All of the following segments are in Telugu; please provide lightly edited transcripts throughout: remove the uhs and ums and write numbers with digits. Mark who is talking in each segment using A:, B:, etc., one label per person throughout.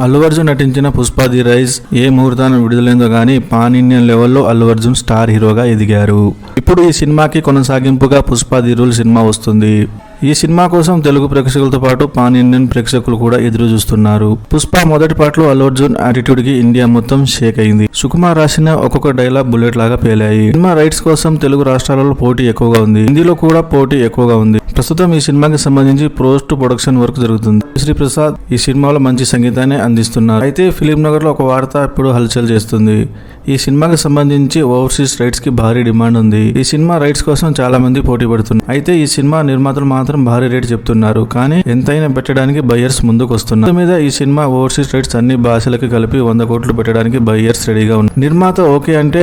A: అల్లు అర్జున్ నటించిన పుష్ప ది రైజ్ ఏ ముహూర్తాన్ని విడుదలైందో గానీ పాన్ ఇండియన్ లెవెల్లో అల్లు అర్జున్ స్టార్ హీరోగా ఎదిగారు. ఇప్పుడు ఈ సినిమాకి కొనసాగింపుగా పుష్ప ది రూల్ సినిమా వస్తుంది. ఈ సినిమా కోసం తెలుగు ప్రేక్షకులతో పాటు పాన్ ఇండియన్ ప్రేక్షకులు కూడా ఎదురు చూస్తున్నారు. పుష్ప మొదటి పాటలో అల్లు అర్జున్ యాటిట్యూడ్ కి ఇండియా మొత్తం షేక్ అయింది. సుకుమార్ రాసిన ఒక్కొక్క డైలాగ్ బుల్లెట్ లాగా పేలాయి. సినిమా రైట్స్ కోసం తెలుగు రాష్ట్రాలలో పోటీ ఎక్కువగా ఉంది. హిందీలో కూడా పోటీ ఎక్కువగా ఉంది. ప్రస్తుతం ఈ సినిమాకి సంబంధించి పోస్ట్ ప్రొడక్షన్ వర్క్ జరుగుతుంది. శ్రీ ప్రసాద్ ఈ సినిమాలో మంచి సంగీతాన్ని అందిస్తున్నారు. అయితే ఫిలిం నగర్ లో ఒక వార్త ఇప్పుడు హల్చల్ చేస్తుంది. ఈ సినిమాకి సంబంధించి ఓవర్సీస్ రైట్స్ కి భారీ డిమాండ్ ఉంది. ఈ సినిమా రైట్స్ కోసం చాలా మంది పోటీ పడుతున్నారు. అయితే ఈ సినిమా నిర్మాతలు మాత్రం భారీ రేట్ చెప్తున్నారు. కానీ ఎంతైనా పెట్టడానికి బయ్యర్స్ ముందుకు వస్తున్నారు. మీద ఈ సినిమా ఓవర్సీస్ రైట్స్ అన్ని భాషలకి కలిపి 100 కోట్లు పెట్టడానికి బయ్యర్స్ రెడీగా ఉన్నారు. నిర్మాత ఓకే అంటే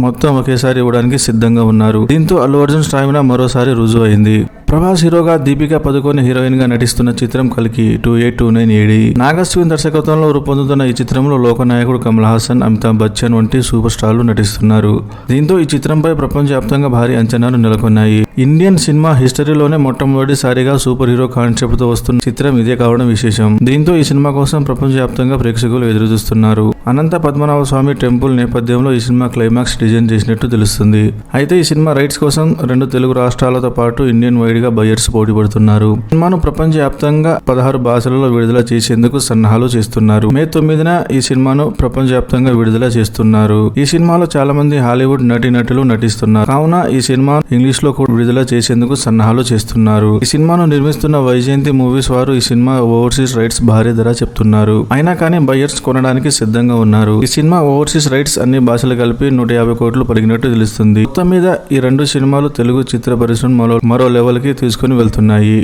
A: మొత్తం ఒకేసారి ఇవ్వడానికి సిద్ధంగా ఉన్నారు. దీంతో అల్లు అర్జున్ స్టామినా మరోసారి రుజువు అయింది. ప్రభాస్ హీరోగా, దీపికా పదుకోన్ హీరోయిన్ గా నటిస్తున్న చిత్రం కల్కి 2829 AD. నాగశ్విన్ దర్శకత్వంలో రూపొందుతున్న ఈ చిత్రంలో లోకనాయకుడు కమల్ హాసన్, అమితాబ్ బచ్చన్ వంటి సూపర్ స్టార్లు నటిస్తున్నారు. దీంతో ఈ చిత్రంపై ప్రపంచవ్యాప్తంగా భారీ అంచనాలు నెలకొన్నాయి. ఇండియన్ సినిమా హిస్టరీలోనే మొట్టమొదటిసారిగా సూపర్ హీరో కాన్సెప్ట్ తో వస్తున్న చిత్రం ఇదే కావడం విశేషం. దీంతో ఈ సినిమా కోసం ప్రపంచవ్యాప్తంగా ప్రేక్షకులు ఎదురుచూస్తున్నారు. అనంత పద్మనాభ స్వామి టెంపుల్ నేపథ్యంలో ఈ సినిమా క్లైమాక్స్ డిజైన్ చేసినట్టు తెలుస్తుంది. అయితే ఈ సినిమా రైట్స్ కోసం 2 తెలుగు రాష్ట్రాలతో పాటు ఇండియన్ వైడ్ గా బయ్యర్స్ పోటీ పడుతున్నారు. సినిమాను ప్రపంచవ్యాప్తంగా 16 భాషలలో విడుదల చేసేందుకు సన్నాహాలు చేస్తున్నారు. మే 9న ఈ సినిమాను ప్రపంచవ్యాప్తంగా విడుదల చేస్తున్నారు. ఈ సినిమాలో చాలా మంది హాలీవుడ్ నటీనటులు నటిస్తున్నారు. కావున ఈ సినిమా ఇంగ్లీష్ లో కూడా విడుదల చేసేందుకు సన్నాహాలు చేస్తున్నారు. ఈ సినిమాను నిర్మిస్తున్న వైజయంతి మూవీస్ వారు ఈ సినిమా ఓవర్సీస్ రైట్స్ భారీ ధర చెప్తున్నారు. అయినా కానీ బయ్యర్స్ కొనడానికి సిద్ధంగా ఉన్నారు. ఈ సినిమా ఓవర్సీస్ రైట్స్ అన్ని భాషలు కలిపి 150 కోట్లు పలికినట్టు తెలుస్తుంది. మొత్తం మీద ఈ 2 సినిమాలు తెలుగు చిత్ర పరిశ్రమ మరో లెవెల్ కి తీసుకుని వెళ్తున్నాయి.